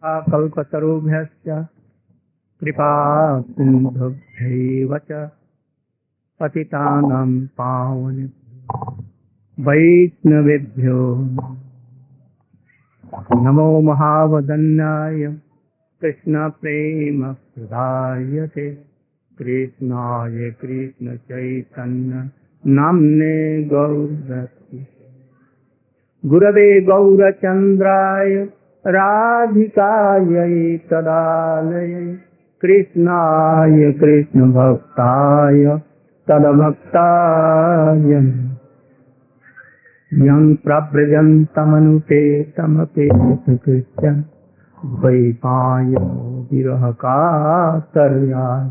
कल्पतरुभ्यश्च कृपा सिन्धुभ्यैव च पतितानां पावनेभ्यो वैष्णवेभ्यो नमो महावदन्याय कृष्ण प्रेम प्रदायते कृष्णाय कृष्ण चैतन्य नाम्ने गौरति गुरवे गौरचन्द्राय राधिकायै तदालये कृष्णाय कृष्ण भक्ताय तद्भक्ताय यं प्रव्रजन्तमनुपेतमपेतकृत्यं द्वैपायनो विरहकातर्याय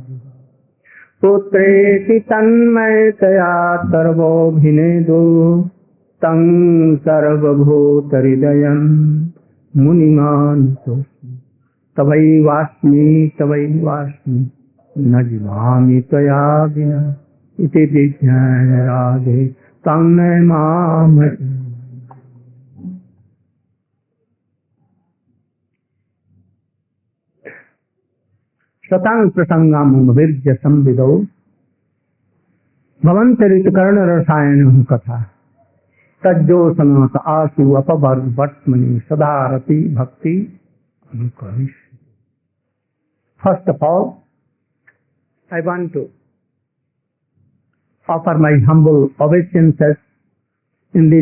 पुत्रेति तन्मयतया सर्वोऽभिनेदो तं सर्वभूतहृदयं मुनिमानतोऽस्मि तवैवास्मि न जीवामि त्वया विना इति विज्ञाय राधे तं माम। शतां प्रसंगाम विर्ज्य संविदौ भवन्तरितकर्णरसायनः कथा तज्जोषणात् आसु अपवर्गवर्त्मनि सदारति भक्ति अनुकरिष्यति। First of all, I want to offer my humble obeisances in the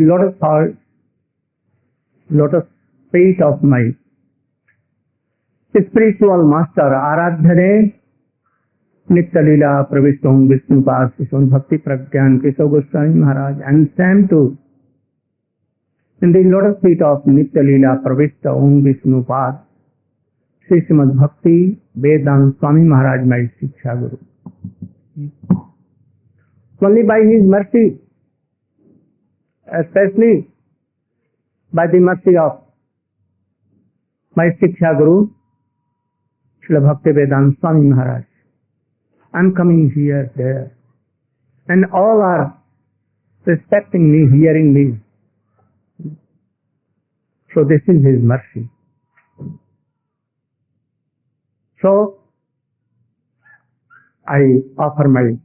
lotus feet of my spiritual master Aradhare Nitya Leela Pravishta Vishnupad Krishna Bhakti Pragyan Keshav Goswami Maharaj, and same too in the lotus feet of Nitya Leela Pravishta Vishnupad Srimad Bhakti Vedanta Swami Maharaj, my Shiksha Guru. Only by his mercy, especially by the mercy of my Shiksha Guru, Srila Bhakti Vedanta Swami Maharaj, I am coming here, there, and all are respecting me, hearing me. So this is his mercy. So I offer my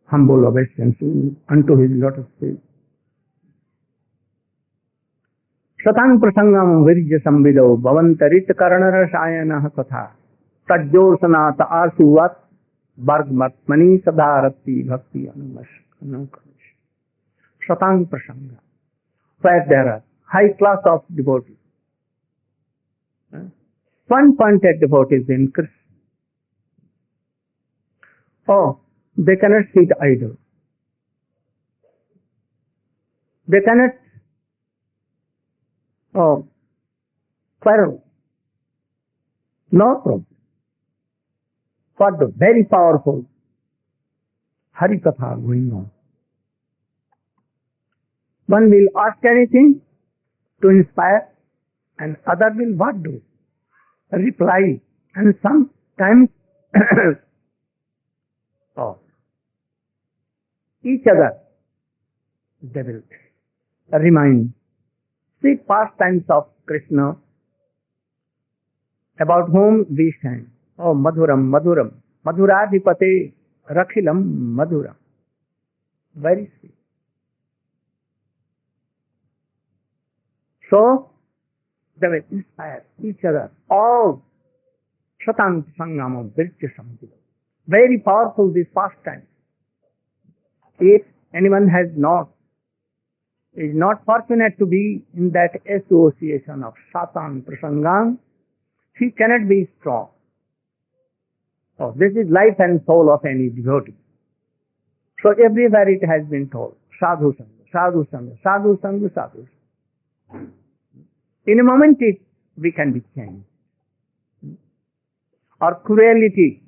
humble obeisance unto his lotus feet. Satang prasangam virja samvidau bhavantarit karnarasayana katha tajjosanat asuvat vargmatmani sadarati bhakti anukash. Satang prasanga, where there are high class of devotees, one-pointed devotees in Krishna. Oh, they cannot see the idol. They cannot quarrel. No problem. For the very powerful Hari Katha going on. One will ask anything to inspire, and other will what do? Reply, and sometimes each other they will remind sweet pastimes of Krishna, about whom we sang. Oh, Madhuram, Madhuram, Madhuradhipate, Rakhilam, Madhuram. Very sweet. So, they will inspire each other. All Satang Sangam Virtya Samhita. Very powerful this pastime. If anyone is not fortunate to be in that association of Satang Prasangam, he cannot be strong. Oh, this is life and soul of any devotee. So everywhere it has been told, Sadhu Sangha, Sadhu Sangha, Sadhu Sangha, Sadhu Sangha. In a moment we can be changed. Or cruelty,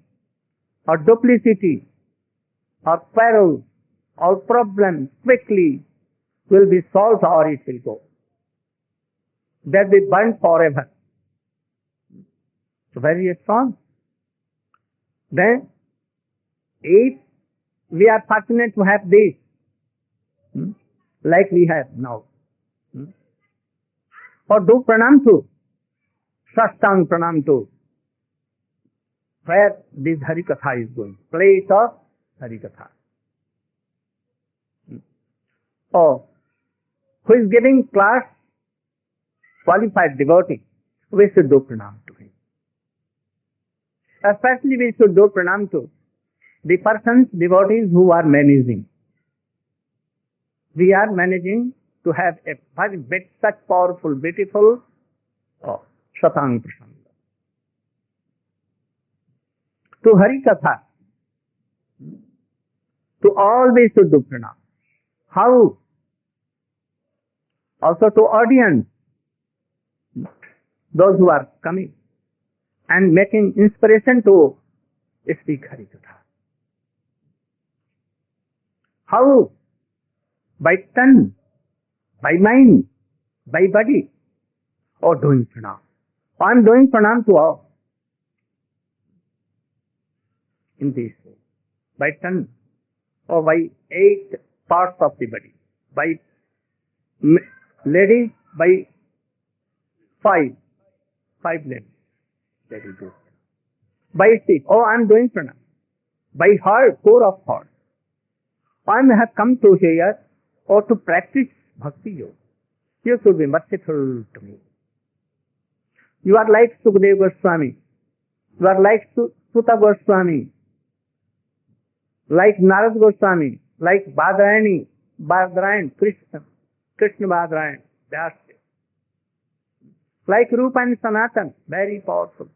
or duplicity, or quarrel, or problem quickly will be solved or it will go. That will be burnt forever. So very strong. Then, if we are fortunate to have this, like we have now, or do pranam to Sastang pranam to where this Harikatha is going. Place of Harikatha. Oh, who is giving class? Qualified devotee. We should do pranam to him. Especially we should do pranam to the persons, devotees who are managing. We are managing to have a very such powerful, beautiful Satang Prasanga. To Harikatha, to all we should do pranam. How? Also to audience, those who are coming and making inspiration to speak Harikatha. How? By tongue, by mind, by body, or doing pranam. I am doing pranam to all. In this way, by tongue, or by 8 parts of the body, by lady, by 5 ladies. That is good. By feet, I am doing pranam. By heart, core of heart. I have come to here or to practice bhakti yoga. You should be merciful to me. You are like Sukadeva Goswami. You are like Suta Goswami. Like Narad Goswami. Like Badrayani, Krsna Badrayan, Vyasa. Like Rupa and Sanatan, very powerful.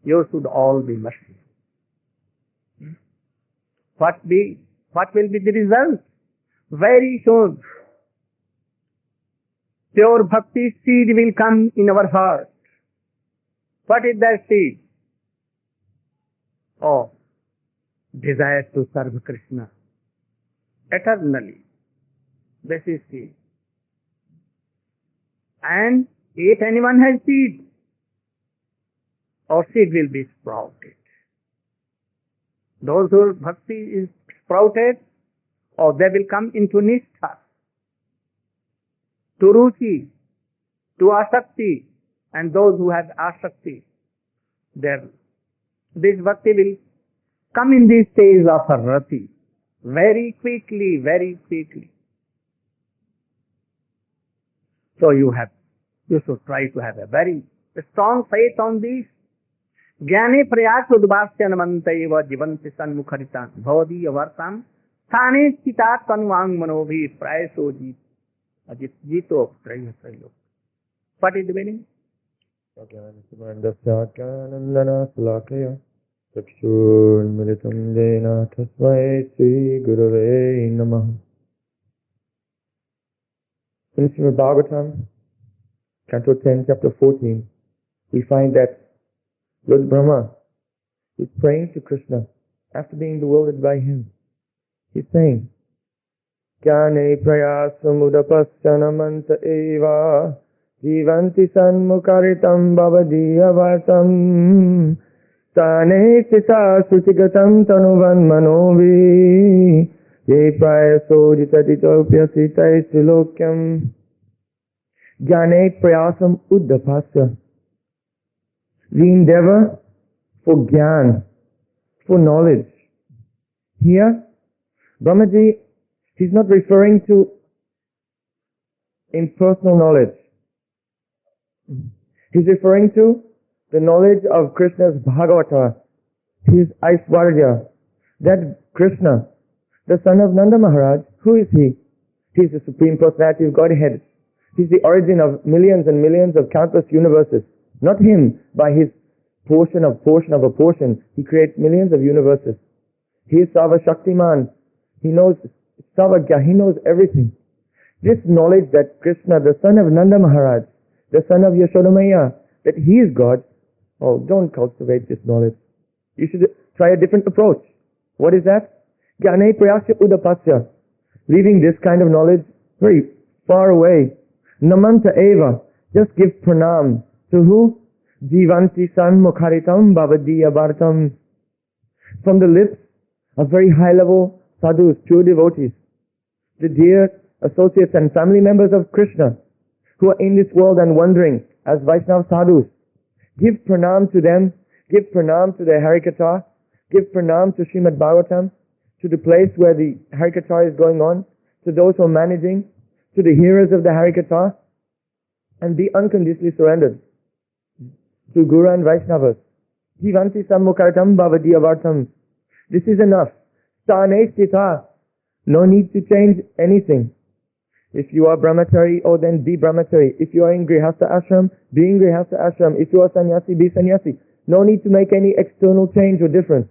You should all be merciful. What will be the result? Very soon, pure bhakti seed will come in our heart. What is that seed? Desire to serve Krishna eternally. This is seed. And if anyone has seed, our seed will be sprouted. Those whose bhakti is sprouted, they will come into nishtha, to ruchi, to asakti, and those who have asakti, this bhakti will come in this stage of rati, very quickly, very quickly. So you should try to have a very strong faith on this. Jnane prayas udvasya namantaiva jivanti sanmukharitan bhavadi avartam thane chitat tanvang manobhi prayaso jito prayasayo. What is the meaning? In Srimad Bhagavatam, Canto 10, Chapter 14, we find that Lord Brahma is praying to Krishna after being bewildered by him. He's saying, Jnane prayasam udapasyanamanta eva jivanti sanmukaritam bhavadiyavartam tane sita susigatam tanuvan manovi ye prayaso jitaditopyasitai silokyam. Jnane prayasam udapasya. We endeavor for jnana, for knowledge. Here, Brahmaji, he's not referring to impersonal knowledge. He's referring to the knowledge of Krishna's Bhagavata, his Aishwarya. That Krishna, the son of Nanda Maharaj, who is he? He's the Supreme Personality of Godhead. He's the origin of millions and millions of countless universes. Not him, by his portion of a portion, he creates millions of universes. He is Sava Shaktiman. He knows Savagya, he knows everything. This knowledge that Krishna, the son of Nanda Maharaj, the son of Yashodamaya, that he is God, don't cultivate this knowledge. You should try a different approach. What is that? Jnane prayasya udapasya. Leaving this kind of knowledge very far away. Namanta eva. Just give pranam. To who? Jivanti sanmukharitam bhavadiya bhartam. From the lips of very high level sadhus, pure devotees, the dear associates and family members of Krishna, who are in this world and wandering as Vaishnava sadhus, Give pranam to them, give pranam to their Harikatha, give pranam to Srimad Bhagavatam, to the place where the Harikatha is going on, to those who are managing, to the hearers of the Harikatha, and be unconditionally surrendered to Guru and Vaishnavas. Jivanti sammukaratam bhavati avartam. This is enough. Sthane sthita. No need to change anything. If you are brahmachari, oh then be brahmachari. If you are in grihastha ashram, be in grihastha ashram. If you are sannyasi, be sannyasi. No need to make any external change or difference.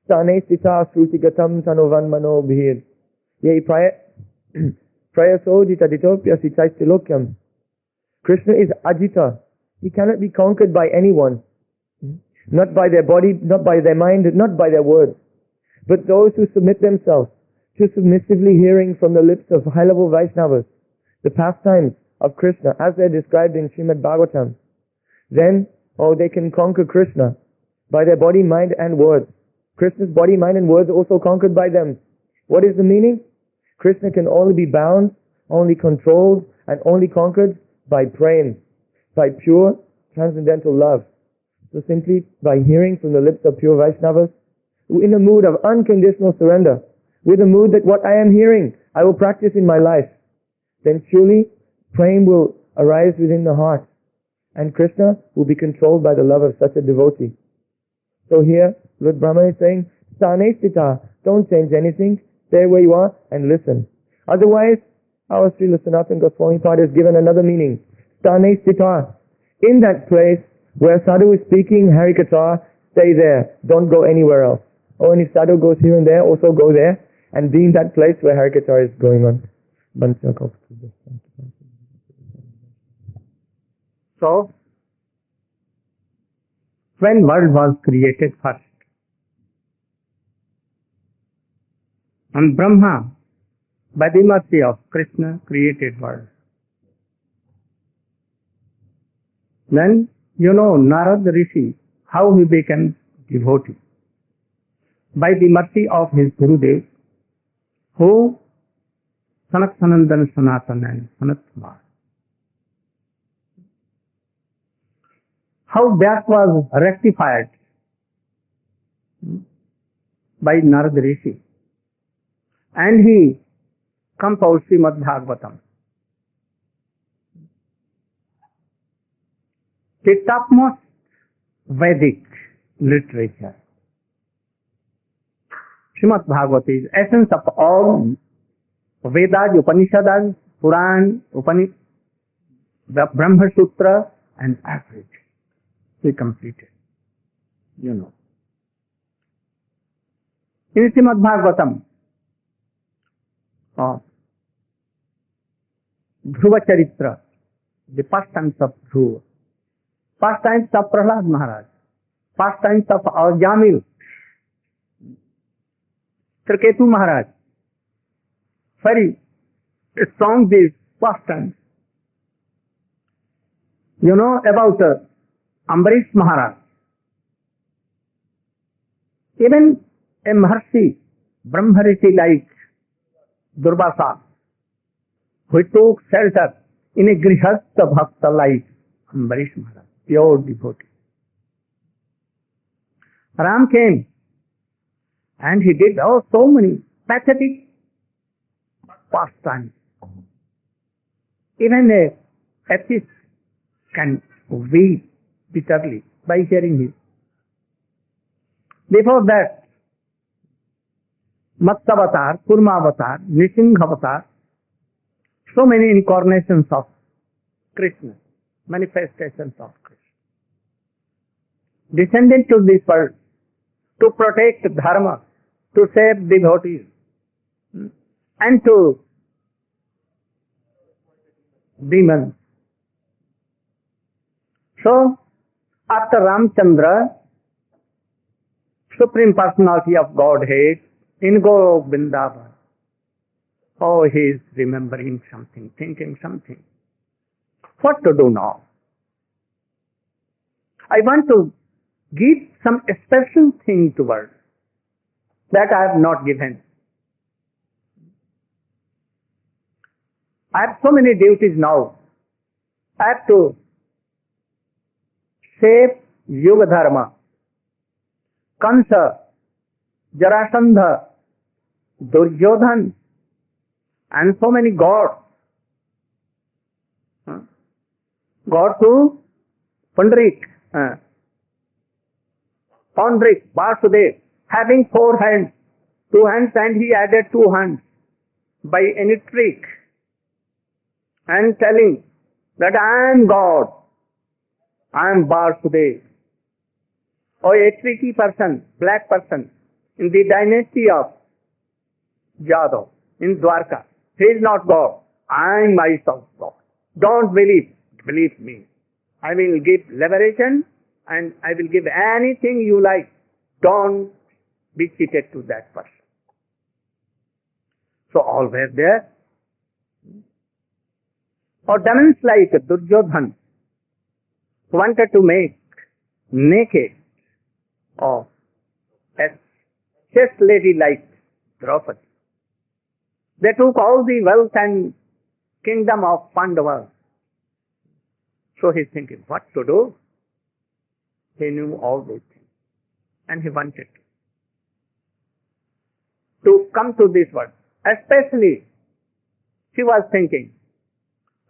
Sthane sthita srutigatam sanovan mano bhir. Yei prayaso jitaditopya sichaistilokyam. Krishna is ajita. He cannot be conquered by anyone. Not by their body, not by their mind, not by their words. But those who submit themselves to submissively hearing from the lips of high-level Vaishnavas the pastimes of Krishna as they're described in Srimad Bhagavatam, then, they can conquer Krishna by their body, mind and words. Krishna's body, mind and words are also conquered by them. What is the meaning? Krishna can only be bound, only controlled, and only conquered by praying, by pure transcendental love. So simply by hearing from the lips of pure Vaishnavas, in a mood of unconditional surrender, with a mood that what I am hearing, I will practice in my life, then surely praying will arise within the heart, and Krishna will be controlled by the love of such a devotee. So here, Lord Brahma is saying, Sthane sthita, don't change anything, stay where you are and listen. Otherwise, our Srila Sanatana Goswami Pad has given another meaning. Sthane sthita, in that place where Sadhu is speaking Harikatha, stay there, don't go anywhere else. And if Sadhu goes here and there, also go there, and be in that place where Harikatha is going on. So, when world was created first, and Brahma, by the mercy of Krishna, created world. Then, Narad Rishi, how he became devotee. By the mercy of his Gurudev, who Sanat-Sanandan Sanatana and Sanat Kumar. How that was rectified by Narad Rishi. And he composed Srimad Bhagavatam. The topmost Vedic literature. Srimad Bhagavata is essence of all Vedas, Upanishads, Puran, the Brahma Sutra and everything. He completed. In Srimad Bhagavatam, Dhruva Charitra, the pastimes of Dhruva, pastimes of Prahlad Maharaj, pastimes of our Jamil, Traketu Maharaj, very strong these pastimes. About Ambarish Maharaj, even a Maharshi, Brahmarishi like Durvasa, who took shelter in a Grihastha Bhakta like Ambarish Maharaj, pure devotee. Ram came and he did so many pathetic pastimes. Even a atheist can weep bitterly by hearing his. Before that, Matsavatar, Kurmavatar, Nisingavatar, so many incarnations of Krishna, manifestations of Krishna, descended to this world to protect dharma, to save devotees, and to demons. So, after Ramchandra, Supreme Personality of Godhead, in Vrindavan, he is remembering something, thinking something. What to do now? I want to give some special thing to world that I have not given. I have so many duties now. I have to shape Yuga Dharma. Kansa, Jarasandha, Duryodhan, and so many gods. God to Pandrik, Pandrik, Vasudev, having 4 hands, 2 hands, and he added 2 hands by any trick, and telling that I am God, I am Vasudev. Or a tricky person, black person, in the dynasty of Yadav, in Dwarka. He is not God. I am myself God. Don't believe. Believe me. I will give liberation and I will give anything you like. Don't be cheated to that person. So all were there. Or demons like Duryodhan wanted to make naked of a chaste lady like Draupadi. They took all the wealth and kingdom of Pandavas. So he's thinking, what to do? He knew all these things. And he wanted to come to this world. Especially, he was thinking,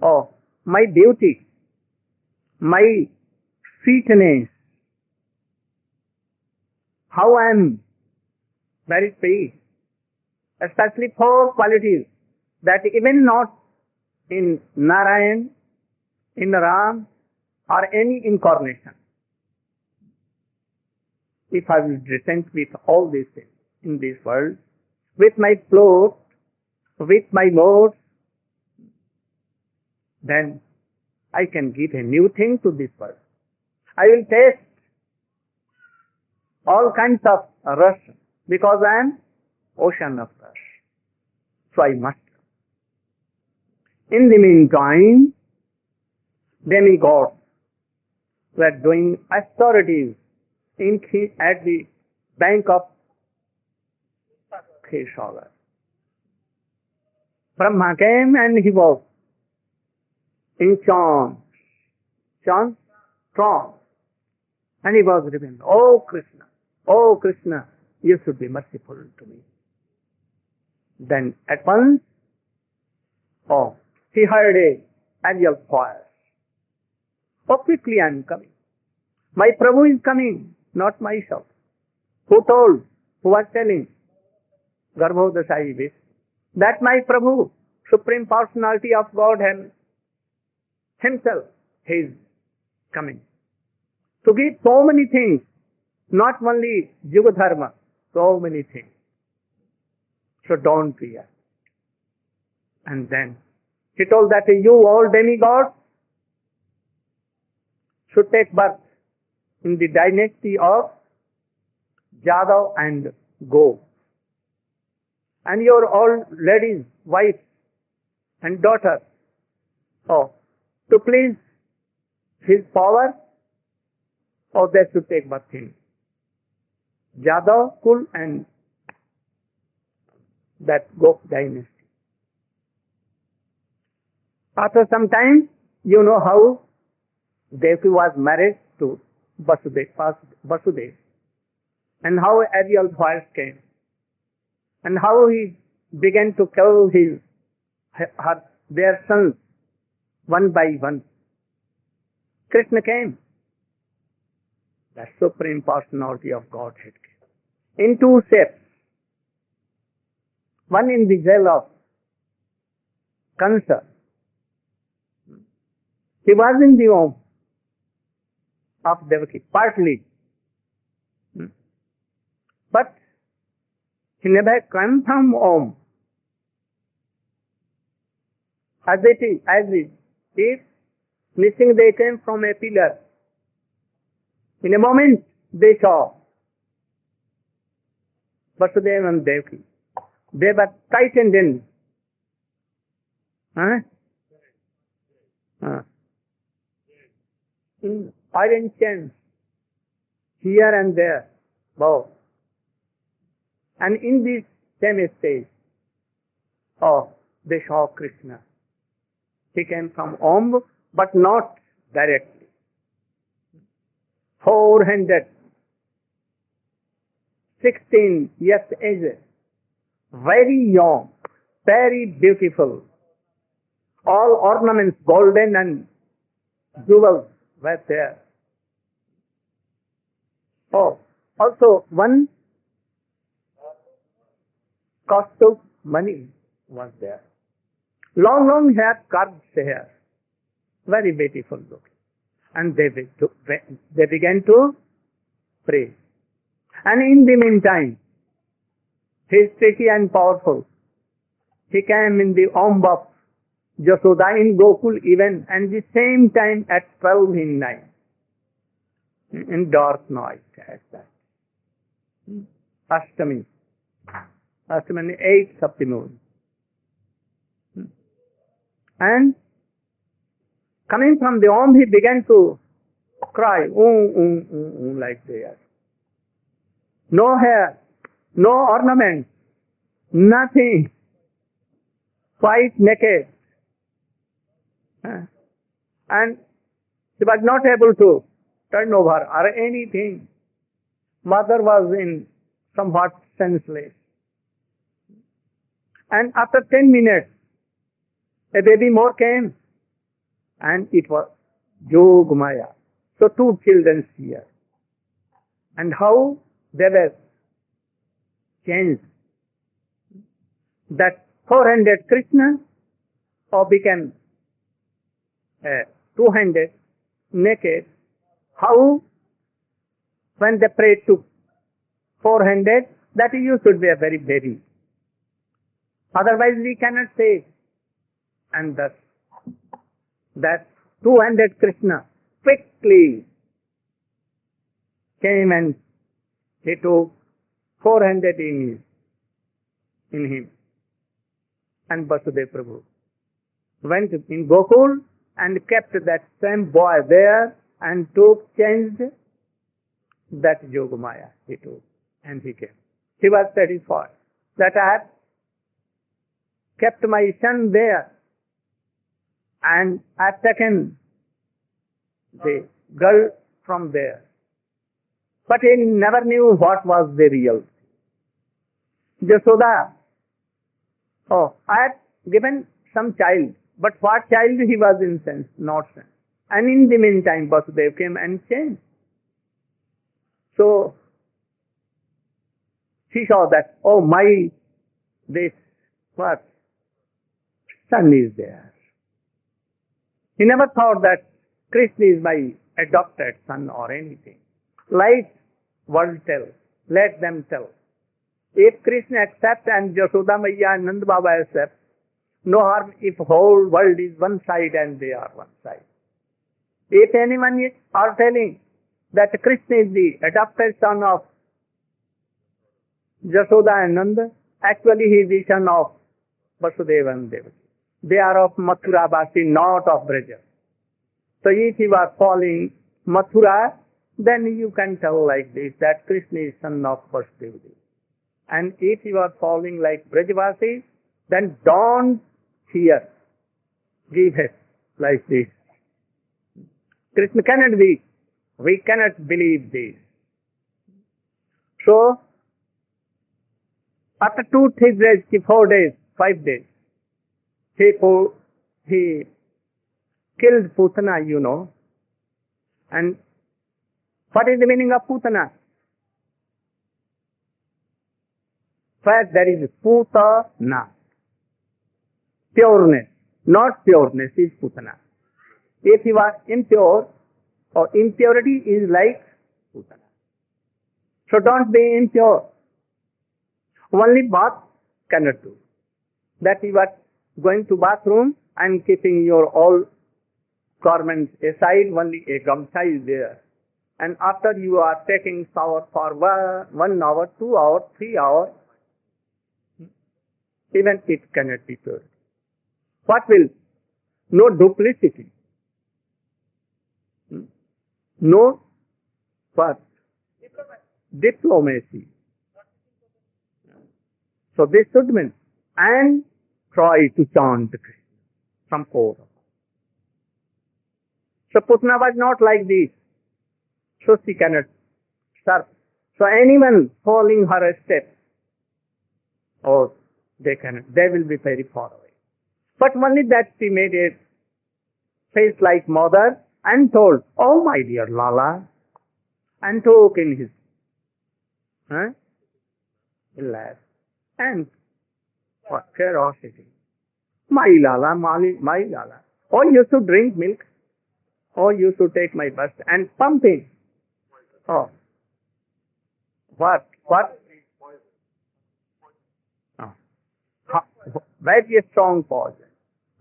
oh, my beauty, my sweetness, how I am very sweet. Especially 4 qualities that even not in Narayan, in Ram, or any incarnation. If I will descend with all these things in this world, with my float, with my modes, then I can give a new thing to this world. I will taste all kinds of rush because I am ocean of rush. So I must. In the meantime, demigods were doing austerities at the bank of Krsna. Brahma came and he was in trance, and he was revealed, oh Krishna, you should be merciful to me. Then at once, he heard a angel voice. Oh, quickly I am coming. My Prabhu is coming, not myself. Who told? Who was telling? Garbhodasai Vishnu. That my Prabhu, Supreme Personality of Godhead himself, he is coming. To give so many things, not only Yuga Dharma, so many things. So don't fear. And then he told that you all demigods should take birth in the dynasty of Jadav and Go. And your all ladies, wives and daughters, to please his power, they should take birth in Jadav, Kul and that Go dynasty. After some time, you know how Devaki was married to Vasudev, and how aerial fires came, and how he began to kill their sons one by one. Krishna came, the Supreme Personality of Godhead came, in 2 shapes. One in the jail of Kansa. He was in the home of Devaki, partly. But he never came from home. As if missing they came from a pillar. In a moment they saw Vasudeva and Devaki. They were tightened in. In iron chains, here and there, both. And in this same stage, they saw Krishna. He came from Om, but not directly. 400, 16 years age, very young, very beautiful. All ornaments, golden and jewels were there. Oh, also one costume money was there. Long, long hair, carved hair. Very beautiful look. And they began to pray. And in the meantime, he is tricky and powerful. He came in the womb of Jasoda in Gokul even, and the same time at 12 in night. In dark night at that. Pastime. Pastime, 8th of the moon. And coming from the womb, he began to cry, like that. No hair, no ornaments, nothing, quite naked. And he was not able to turn over or anything. Mother was in somewhat senseless. And after 10 minutes, a baby more came, and it was Yogamaya. So 2 children here. And how they were changed. That 400 Krishna became 200 naked. How? When they prayed to 400, that you should be a very baby. Otherwise we cannot say. And thus, that 200 Krishna quickly came and he took 400 in him. And Vasudeva Prabhu went in Gokul and kept that same boy there and changed that Yogamaya he took, and he came. He was satisfied that I have kept my son there and I have taken the girl from there. But he never knew what was the real. Jasoda, I have given some child, but what child he was in sense, not sense. And in the meantime, Vasudeva came and changed. So, she saw that, this son is there. He never thought that Krishna is my adopted son or anything. Let world tell, let them tell. If Krishna accepts and Jasoda Maiya and Nanda Baba accept, no harm if whole world is one side and they are one side. If anyone are telling that Krishna is the adopted son of Jasoda and Nanda, actually he is the son of Vasudeva and Devaki. They are of Mathura Basi, not of Braja. So if you are following Mathura, then you can tell like this, that Krishna is son of Vasudeva. And if you are following like Brajavasi, then don't fear. Give it like this. Krishna cannot be. We cannot believe this. So, after 2, 3 days, 4 days, 5 days, he killed Putana, you know. And what is the meaning of Putana? First, there is Putana. Pureness. Not pureness is Putana. If you are impure, or impurity is like Putana. So don't be impure. Only bath cannot do. That you are going to bathroom and keeping your all garments aside, only a gamcha is there. And after you are taking shower for 1 hour, 2 hours, 3 hours, even it cannot be pure. What will? No duplicity. No what? Diplomacy. So this should mean, and try to chant Krishna from core. So Putana was not like this. so she cannot serve. So anyone following her steps, oh, they will be very far away. But only that she made a face like mother and told, "Oh, my dear Lala," and took in his lap and what curiosity. My Lala, my Lala. Oh, you should drink milk. Oh, you should take my breast and pump it. Oh, what? Oh. Very strong poison.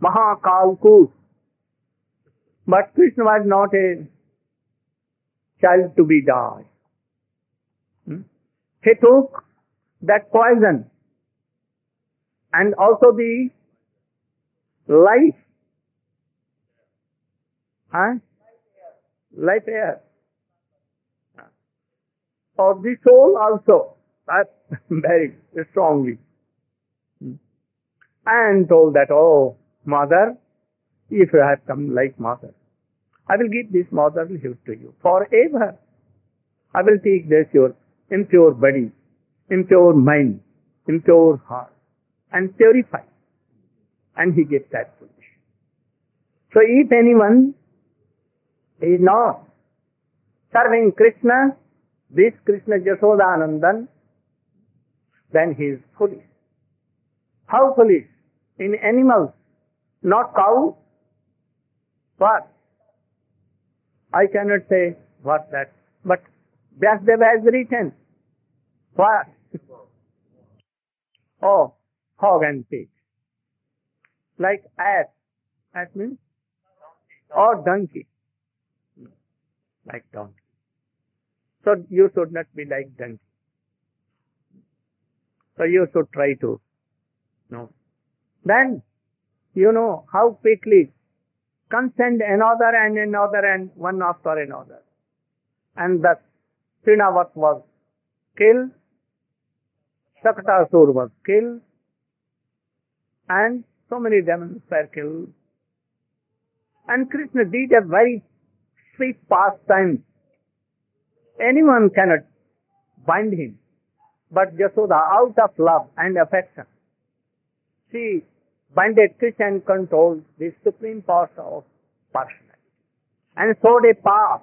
Mahakalku. But Krishna was not a child to be died. He took that poison and also the life. Life air. Of the soul also. That very strongly. And told that, "Oh, mother, if you have come like mother, I will give this motherhood to you forever. I will take this your impure body, impure mind, impure heart, and purify." And he gave that position. So if anyone is not serving Krishna, this Krishna Jasodanandan, then he is foolish. How foolish? In animals, not cow. What? I cannot say what that, but Vyasdeva has written. What? Oh, hog and pig. Like ass. Ass means? Or donkey. Like donkey. So you should not be like donkey. So you should try to know. Then, you know how quickly consent another and one after another. And thus, Trinavat was killed, Sakatasur was killed, and so many demons were killed. And Krishna did a very sweet pastime. Anyone cannot bind him. But Jasoda, out of love and affection, she binded Krishna and controlled the supreme part of personality. And showed a path.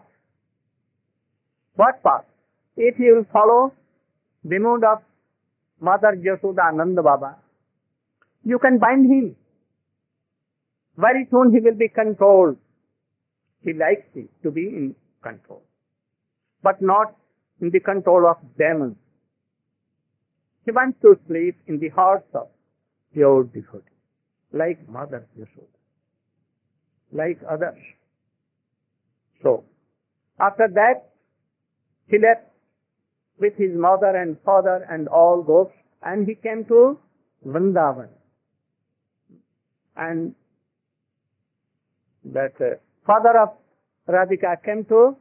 What path? If you will follow the mood of Mother Jasoda Nanda Baba, you can bind him. Very soon he will be controlled. He likes it to be in control, but not in the control of demons. He wants to sleep in the hearts of pure devotees, like Mother Yasoda, like others. So, after that, he left with his mother and father and all ghosts, and he came to Vrindavan. And that father of Radhika came to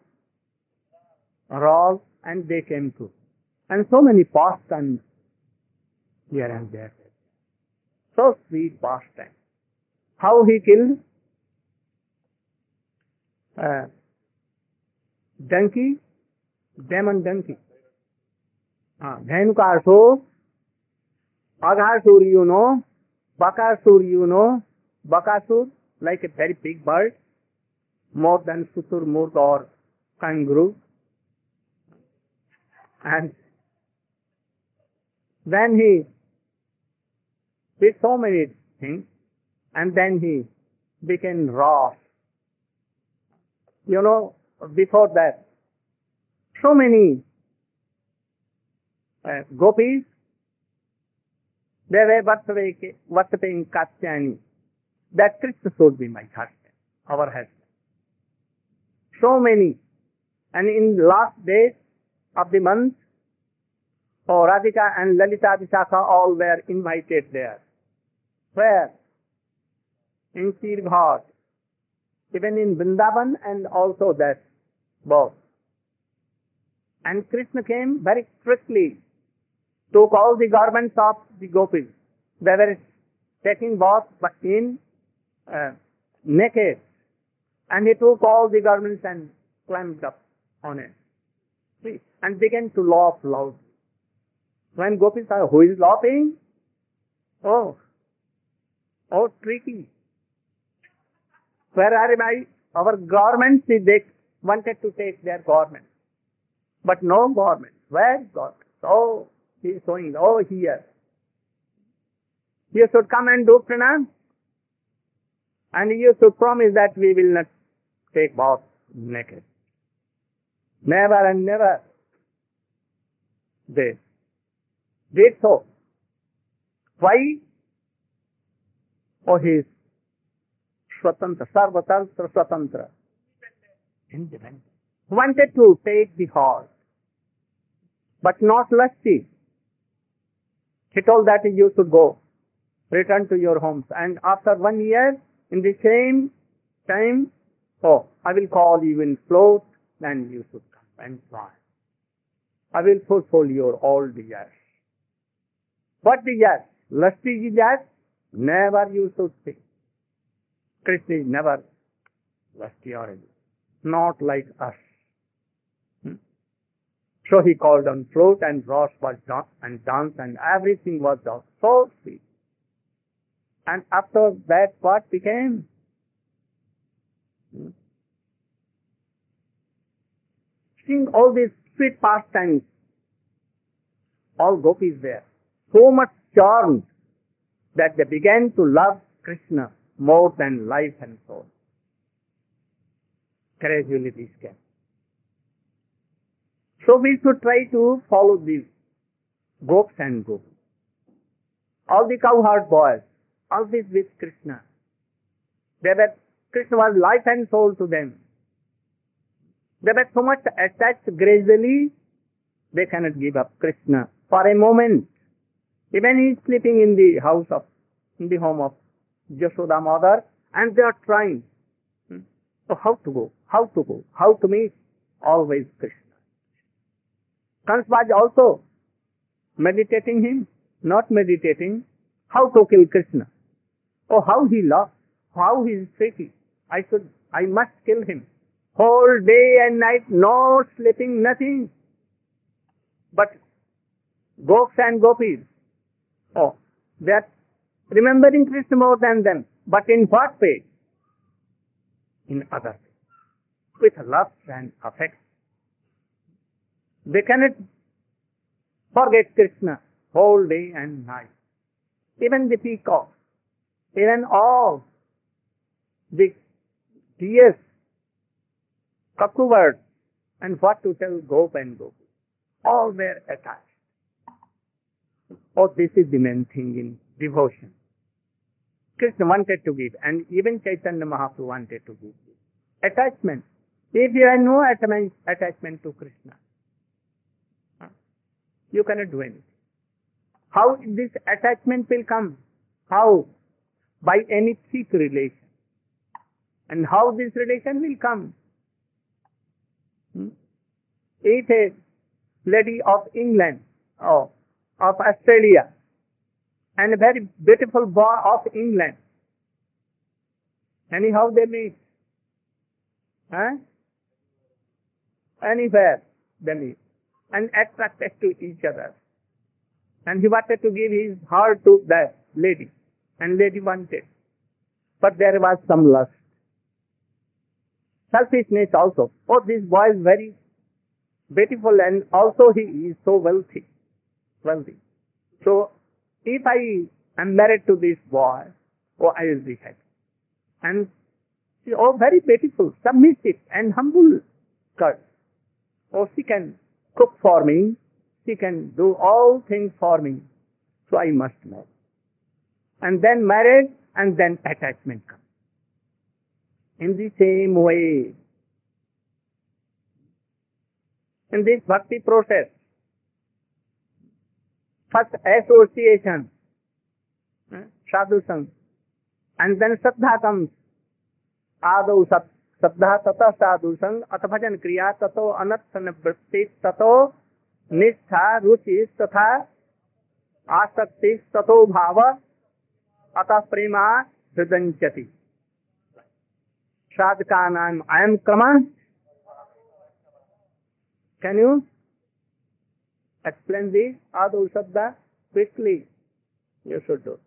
Raul, and they came to. And so many pastimes here and there. So sweet pastime. How he killed donkey, demon donkey. Dhenukasur, Aghasur, you know, Bakasur, you know, Bakasur, like a very big bird, more than Suturmurg or kangaroo. And then he did so many things, and then he became wrath. You know, before that, so many gopis, they were worshipping Katyayani, that Krishna should be my husband, our husband. So many. And in the last days of the month, Radhika and Lalita Vishakha all were invited there. Where? In Sirghat, even in Vrindavan, and also that both. And Krishna came very quickly, took all the garments of the gopis. They were taking bath but in naked. And he took all the garments and climbed up on it. See, and began to laugh loudly. When gopis saw who is laughing, oh, oh, tricky. Where are our garments? See, they wanted to take their garments, but no garments. Where garments? Oh, he is showing. Oh, here. You should come and do pranam, and you should promise that we will not take bath naked. Never and never. They did so. Why? Oh, he is Swatantra, Sarvatantra Swatantra. Independent. Wanted to take the horse, but not lusty. He told that you should go, return to your homes, and after 1 year, in the same time, oh, I will call you in float, and you should come and fly. I will fulfill your all desires. What desires? Lusty desires? Never you should think. Krishna is never lusty or anything. Not like us. So he called on flute and rose was done and danced and everything was done. So sweet. And after that what became? Seeing all these sweet pastimes, all gopis there, so much charmed that they began to love Krishna more than life and soul. Gradually this came. So we should try to follow these gops and gopis. All the cowherd boys, always with Krishna. Krishna was life and soul to them. They were so much attached gradually, they cannot give up Krishna for a moment. Even he is sleeping in the home of Yashoda mother, and they are trying. So how to go? How to go? How to meet? Always Krishna. Kans was also meditating him, not meditating. How to kill Krishna? Oh, how he loves, how he is tricky. I must kill him. Whole day and night, no sleeping, nothing. But gops and gopis, oh, they are remembering Krishna more than them. But in what way? In other way. With love and affection. They cannot forget Krishna whole day and night. Even the peacock, even all the deers, cuckoo, and what to tell gop and gopi. All were attached. Oh, this is the main thing in devotion. Krishna wanted to give, and even Chaitanya Mahaprabhu wanted to give. Attachment. If you have no attachment to Krishna, you cannot do anything. How this attachment will come? How? By any cheap relation. And how this relation will come? If a lady of England, or of Australia, and a very beautiful boy of England, anyhow they meet. Anywhere they meet. And attracted to each other. And he wanted to give his heart to that lady. And lady wanted. But there was some lust. Selfishness also. Oh, this boy is very beautiful and also he is so wealthy. So, if I am married to this boy, oh, I will be happy. And she, oh, very beautiful, submissive and humble girl. Oh, she can cook for me. She can do all things for me. So I must marry. And then marriage and then attachment comes. In the same way, in this bhakti process, first association, sadhu sang, and then saddha comes. Adau saddha tata sadhu sang, atbhajan kriya tato anatthana vritti tato nishtha ruchi tatha asakti tato bhava atah prema hridanchati. Sadhkanam ayam krama. Can you explain these Adu Shabda quickly. You should do.